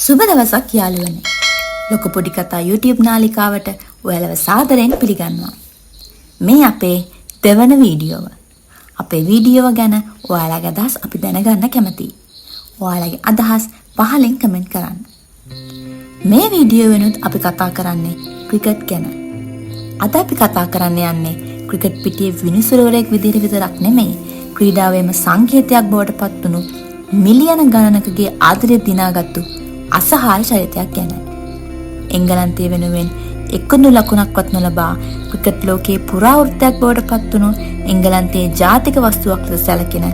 සුබ දවසක් යාළුවනේ. ලොකු පොඩි කතා YouTube නාලිකාවට ඔයාලව සාදරයෙන් පිළිගන්නවා. මේ අපේ දෙවන වීඩියෝව. අපේ වීඩියෝව ගැන ඔයාලගේ අදහස් අපි දැනගන්න කැමතියි. ඔයාලගේ අදහස් පහලින් කමෙන්ට් කරන්න. මේ වීඩියෝ වෙනුත් අපි කතා කරන්නේ ක්‍රිකට් ගැන. අද අපි කතා කරන්න යන්නේ ක්‍රිකට් පිටියේ විනිසුරුවරයෙක් විදිහට විතරක් නෙමෙයි, ක්‍රීඩාවේම සංකේතයක් බවට පත්වුණු මිලියන ගණනකගේ ආදරය දිනාගත්තු අසහාය චරිතයක් ගැන. එංගලන්තයේ වෙනුවෙන් එකදු ලකුණක්වත් නොලබා ක්‍රිකට් ලෝකයේ පුරාවෘත්තයක් බවට පත්වුණු එංගලන්තයේ ජාතික වස්තුවක් ලෙස සැලකෙන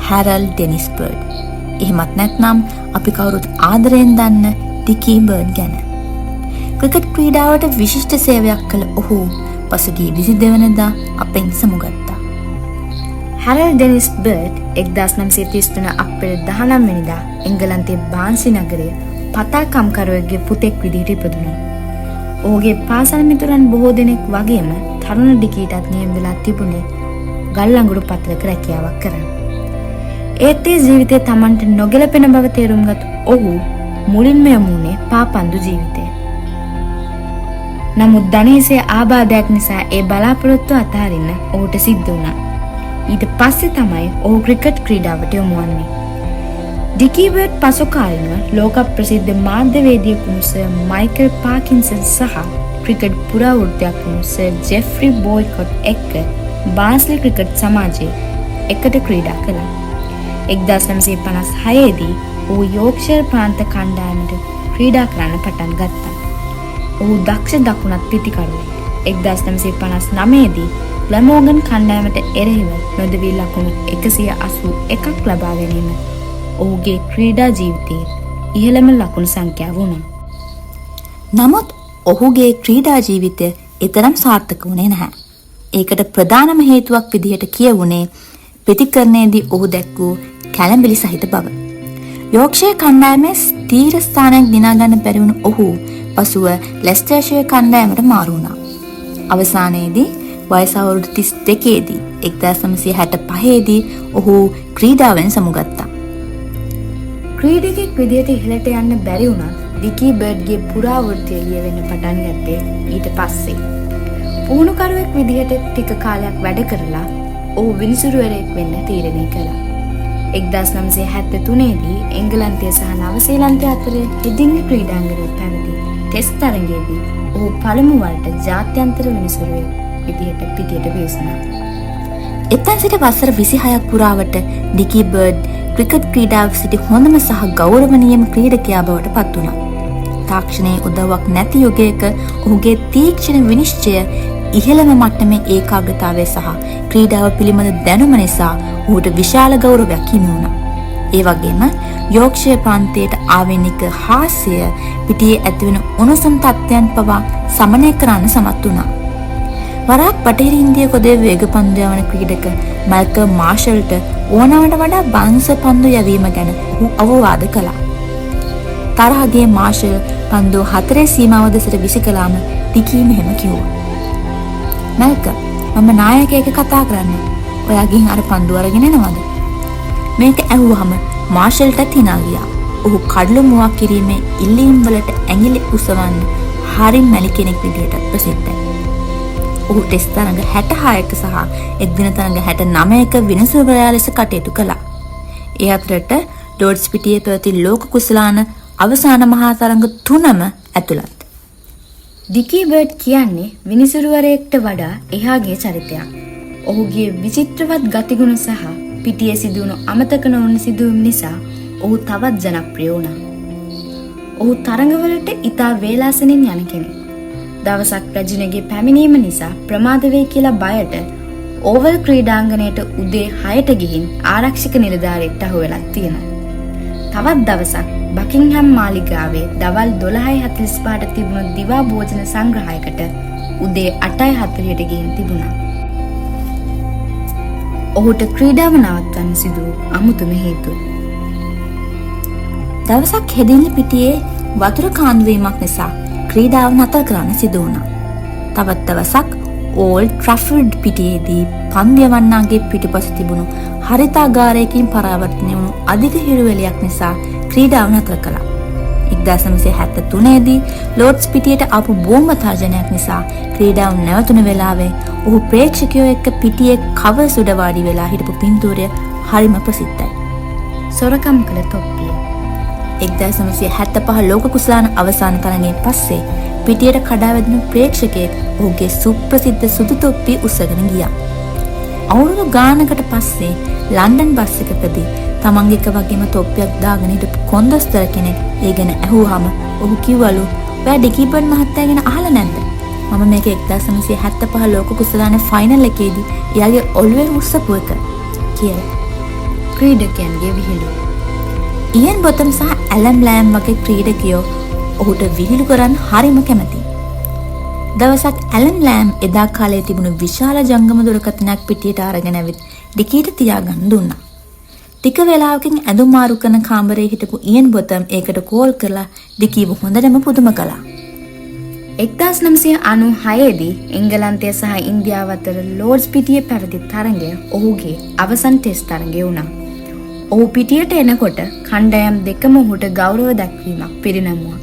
හැරල්ඩ් ඩෙනිස් බර්ඩ්. එහෙමත් නැත්නම් අපි කවුරුත් ආදරයෙන් දන්න ඩිකී බර්ඩ් ගැන. ක්‍රිකට් ක්‍රීඩාවට විශිෂ්ට සේවයක් කළ ඔහු පසුගිය 22 වෙනිදා අපෙන් සමුගත්තා. හැරල්ඩ් ඩෙනිස් බර්ඩ් 1933 අප්‍රේල් 19 වෙනිදා එංගලන්තයේ බාන්සි නගරයේ පතාකම්කරුවෙක්ගේ පුතෙක් විදිහට ඉපදුණා. ඔහුගේ පාසල් මිතුරන් බොහෝ දෙනෙක් වගේම තරුණ ඩිකීටත් නියම වෙලා තිබුණේ ගල්ලංගුරු පත්‍රක රැකියාවක් කරන්න. ඒත් ඒ ජීවිතේ Tamanට නොගැලපෙන බව තේරුම්ගත් ඔහු මුලින්ම යමුනේ පාපන්දු ජීවිතය. නමුත් ධනේශයේ ආබාධයක් නිසා ඒ බලාපොරොත්තු අතහරින්න ඔහුට සිද්ධ වුණා. ඊට පස්සේ තමයි ඔහු ක්‍රිකට් ක්‍රීඩාවට යොමු වන්නේ. ඩිකී බර්ඩ් පසු කාලිනව ලෝක ප්‍රසිද්ධ මාධ්‍යවේදියෙකු වුණු සර් මයිකල් පාකින්සන් සහ ක්‍රිකට් පුරාවෘත්තයක් වුණු සර් ජෙෆ්රි බෝයිකොට් එක්ක බාස්ලි ක්‍රිකට් සමාජයේ එකට ක්‍රීඩා කළා. 1956 දී ඔහු යෝක්ෂයර් ප්‍රාන්ත කණ්ඩායමට ක්‍රීඩා කරන්න පටන් ගත්තා. ඔහු දක්ෂ දකුණත් පිටිකරුවෙක්. 1959 දී ග්ලැමෝගන් කණ්ඩායමට එරෙහිව නොදවී ලකුණු 181ක් ලබා ගැනීම ඔහුගේ ක්‍රීඩා ජීවිතයේ ඉහළම ලකුණු සංඛ්‍යාව වුණා. නමුත් ඔහුගේ ක්‍රීඩා ජීවිතය එතරම් සාර්ථක වුණේ නැහැ. ඒකට ප්‍රධානම හේතුවක් විදිහට කියවුනේ ප්‍රතිකරණයේදී ඔහු දැක්වූ කැළඹිලි සහිත බව. යෝක්ෂයර් කණ්ඩායමේ ස්ථීර ස්ථානයක් දිනා ගන්න බැරි වුණු ඔහු පසුව ලෙස්ටර්ෂයර් කණ්ඩායමට මාරු වුණා. අවසානයේදී වයස අවුරුදු 32 දී 1965 දී ඔහු ක්‍රීඩාවෙන් සමුගත්තා. ක්‍රීඩකෙක් විදිහට ඉහළට යන්න බැරි වුණා ඩිකී බර්ඩ්ගේ පුරාවෘත්තය ලියවෙන්න පටන් ගත්තේ ඊට පස්සේ. පුහුණුකරුවෙක් විදිහට ටික කාලයක් වැඩ කරලා ඔහු විනිසුරුවරයෙක් වෙන්න තීරණය කළා. 1973 දී එංගලන්තය සහ නවසීලන්තය අතර හෙඩින්ග් ක්‍රීඩාංගණයේ පැවති ටෙස්ට් තරඟයේදී ඔහු පළමු වරට ජාත්‍යන්තර විනිසුරුවෙක් විදිහට පිටියට විසුණා. එතෙන් සිට වසර 26ක් පුරාවට ඩිකී බර්ඩ් ක්‍රිකට් ක්‍රීඩාවේ සිටි හොඳම සහ ගෞරවනීයම ක්‍රීඩකයා බවට පත් වුණා. තාක්ෂණයේ උදව්වක් නැති යුගයක ඔහුගේ තීක්ෂණ විනිශ්චය ඉහළම මට්ටමේ ඒකාග්‍රතාවය සහ ක්‍රීඩාව පිළිබඳ දැනුම නිසා ඔහුට විශාල ගෞරවයක් හිමි වුණා. ඒ වගේම යෝක්ෂයර් ප්‍රාන්තයට ආවෙනික හාස්‍ය පිටියේ ඇතිවන උණුසුම් තත්ත්වයන් පවා සමනය කරන්න සමත් වුණා. වරක් බටහිර ඉන්දිය කොදේ වේග පන්දු යවන ක්‍රීඩක මල්කම් මාෂල්ට ඕනවට වඩා බංස පන්දු යැවීම ගැන ඔහු අවවාද කළා. තරහගේ මාෂල් පන්දු 4 සීමාව දෙසට විසි කළාම ඩිකී මෙහෙම කිව්වා. මල්කම්, මම නායකයෙක් කතා කරන්නේ. ඔයා ගිහින් අර පන්දු අරගෙන එනවද? මේක ඇහුවහම මාෂල්ටත් hina ගියා. ඔහු කඩළු මුවක් කිරීමේ ඉල්ලීම් වලට ඇඟිලි උසවන්න හරිම මැලි කෙනෙක් විදිහට ප්‍රසිද්ධයි. ඔහු ටෙස්ට් තරඟ 66ක සහ එක්දින තරඟ 69ක විනිසුරුවරයා ලෙස කටයුතු කළා. ඒ අතරට ලෝඩ්ස් පිටියේ පැවති ලෝක කුසලාන අවසාන මහා තරඟ 3ම ඇතුළත්. ඩිකී බර්ඩ් කියන්නේ විනිසුරුවරයෙක්ට වඩා එහාගේ චරිතයක්. ඔහුගේ විචිත්‍රවත් ගතිගුණ සහ පිටියේ සිදුවුණු අමතක නොවන සිදුවීම් නිසා ඔහු තවත් ජනප්‍රිය වුණා. ඔහු තරඟවලට ඉතා වේලාසනින් යන කෙනෙක්. දවසක් රජිනගේ පැමිණීම නිසා ප්‍රමාද වෙයි කියලා බයට ඕවල් ක්‍රීඩාංගණයට උදේ 6ට ගිහින් ආරක්ෂක නිලධාරියෙක්ට අහුවෙලා තියෙනවා. තවත් දවසක් බකින්හම් මාලිගාවේ දවල් 12:45ට තිබුණු දිවා භෝජන සංග්‍රහයකට උදේ 8:40ට ගිහින් තිබුණා. ඔහුට ක්‍රීඩාව නවත්වන්න සිදු වූ අමුතුම හේතු. දවසක් හෙදින්න පිටියේ වතුර කාන්දු වීමක් නිසා ක්‍රීඩාව නතර කරන්න සිදු වුණා. තවත් දවසක් ඕල්ඩ් ට්‍රැෆර්ඩ් පිටියේදී පන්දු යවන්නාගේ පිටිපස තිබුණු හරිතාගාරයකින් පරාවර්තනය වුණු අධික හිරුවැලියක් නිසා ක්‍රීඩාව නතර කළා. 1973 දී ලෝඩ්ස් පිටියට ආපු බෝම්බ තර්ජනයක් නිසා ක්‍රීඩාව නැවතුන වෙලාවේ ඔහු ප්‍රේක්ෂකයෝ එක්ක පිටියේ කවර් සුඩ වාඩි වෙලා හිටපු පින්තූරය හරිම ප්‍රසිද්ධයි. සොරකම් කළ තොප්පිය. 1975 ලෝක කුසලාන අවසාන තරඟයෙන් පස්සේ පිටියට කඩා වැදුණු ප්‍රේක්ෂකයෙක් ඔහුගේ සුප්‍රසිද්ධ සුදු තොප්පිය උස්සගෙන ගියා. අවුරුදු ගානකට පස්සේ ලන්ඩන් බස් එකකදී තමන්ගේ එක වගේම තොප්පියක් දාගෙන හිටපු කොන්දස්තර කෙනෙක් ඒ ගැන ඇහුවාම ඔහු කිව්වලු ඔයා ඩිකීබර්ඩ් මහත්තයා ගැන අහලා නැද්ද? මම මේක 1975 ලෝක කුසලාන ෆයිනල් එකේදී එයාගේ ඔළුවේ උස්සපු එක කියලා. ක්‍රීඩකයන්ගේ විහිළු. ඉයන් බොතම් සහ ඇලන් ලෑම් වගේ ක්‍රීඩකයෝ ඔහුට විහිළු කරන්න හරිම කැමතියි. දවසක් ඇලන් ලෑම් එදා කාලේ තිබුණු විශාල ජංගම දුරකථනයක් පිටියට අරගෙන ඇවිත් ඩිකීට තියාගන්න දුන්නා. ටික වෙලාවකින් ඇඳුම් මාරු කරන කාමරේ හිටපු ඉයන් බොතම් ඒකට කෝල් කරලා ඩිකීව හොඳටම පුදුම කළා. 1996 දී එංගලන්තය සහ ඉන්දියාව අතර ලෝඩ්ස් පිටියේ පැවති තරඟය ඔහුගේ අවසන් ටෙස්ට් තරඟය වුණා. ඔහු පිටියට එනකොට කණ්ඩායම් දෙකම ඔහුට ගෞරව දැක්වීමක් පිරිනැමුවා.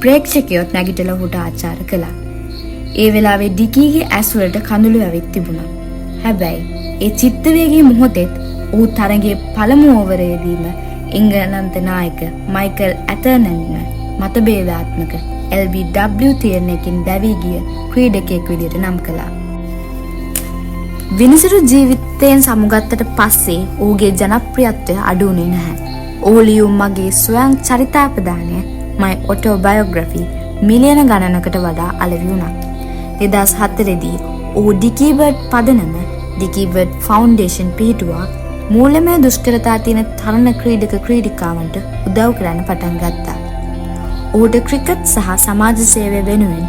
ප්‍රේක්ෂකයොත් නැගිටලා ඔහුට ආචාර කළා. ඒ වෙලාවේ ඩිකීගේ ඇස් වලට කඳුළු ඇවිත් තිබුණා. හැබැයි ඒ චිත්තවේගී මොහොතේත් ඔහු තරඟයේ පළමු ඕවරයේදීම එංගලන්ත නායක මයිකල් ඇටර්නන්ව මතභේදාත්මක LBW තීරණයකින් දැවී ගිය ක්‍රීඩකයෙක් විදිහට නම් කළා. විනිසුරු ජීවිතයෙන් සමුගත්තට පස්සේ ඔහුගේ ජනප්‍රියත්වය අඩු වුණේ නැහැ. ඔහු ලියූ මගේ ස්වයං චරිතාපදානය My Autobiography මිලියන ගණනකට වඩා අලෙවි වුණා. 2004 දී ඔහු ඩිකීබර්ඩ් පදනම ඩිකීබර්ඩ් ෆවුන්ඩේෂන් පිහිටුවා මූල්‍යමය දුෂ්කරතා තියෙන තරණ ක්‍රීඩක ක්‍රීඩිකාවන්ට උදව් කරන්න පටන් ගත්තා. ඔහුට ක්‍රිකට් සහ සමාජ සේවය වෙනුවෙන්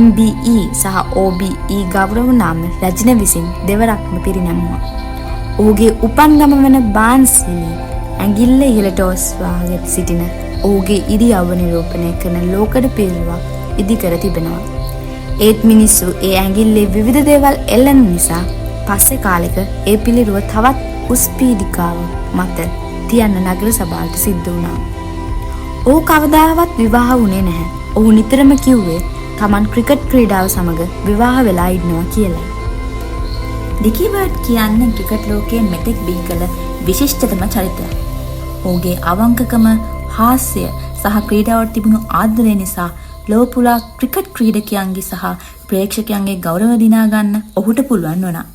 MBE සහ OBE ගෞරව නාම රැජින විසින් දෙවරක්ම පිරිනැමුවා. ඔහුගේ උපන් ගම වන බාන්ස්විලි ඇඟිල්ල ඉහළට ඔස්වාගෙන සිටින ඔහුගේ ඉරියව්ව නිරූපණය කරන ලෝකඩ පිළිවක් ඉදිකර තිබෙනවා. ඒත් මිනිස්සු ඒ ඇඟිල්ලේ විවිධ දේවල් එල්ලන නිසා පස්සේ කාලෙක ඒ පිළිරුව තවත් උස් පීඩිකාව මත තියන්න නගර සභාවට සිද්ධ වුණා. ඔහු කවදාවත් විවාහ වුණේ නැහැ. ඔහු නිතරම කිව්වේ තමන් ක්‍රිකට් ක්‍රීඩාව සමග විවාහ වෙලා ඉන්නවා කියලා. ඩිකීබර්ඩ් කියන්නේ ක්‍රිකට් ලෝකයේ මෙතෙක් බිහි කළ විශිෂ්ටතම චරිතයක්. ඔහුගේ අවංකකම, හාස්‍ය සහ ක්‍රීඩාවට තිබුණු ආදරය නිසා ලෝපුලා ක්‍රිකට් ක්‍රීඩකයන්ගේ සහ ප්‍රේක්ෂකයන්ගේ ගෞරව දිනා ගන්න ඔහුට පුළුවන් වුණා.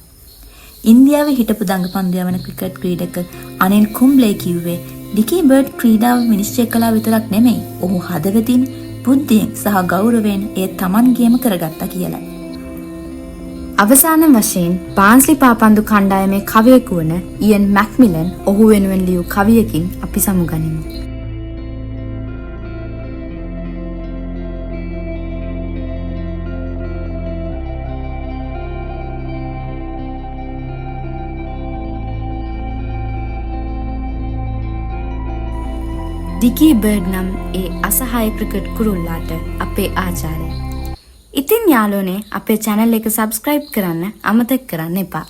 ඉන්දියාවේ හිටපු දඟපන්දු යවන ක්‍රිකට් ක්‍රීඩක අනිල් කුම්බ්ලේ කිව්වේ ඩිකීබර්ඩ් ක්‍රීඩාව විනිශ්චය කළා විතරක් නෙමෙයි ඔහු හදවතින් බුද්ධියෙන් සහ ගෞරවයෙන් ඒ තමන්ගේම කරගත්තා කියලා. අවසාන වශයෙන් බාන්ස්ලි පාපන්දු කණ්ඩායමේ කවියෙකු වන ඉයන් මැක්මිලන් ඔහු වෙනුවෙන් ලියූ කවියකින් අපි සමුගනිමු. ඩිකීබර්ඩ් නම් ඒ අසහාය ක්‍රිකට් කුරුල්ලාට අපේ ආචාර්යය. ඉතින් යාළුවනේ අපේ channel එක subscribe කරන්න අමතක කරන්න එපා.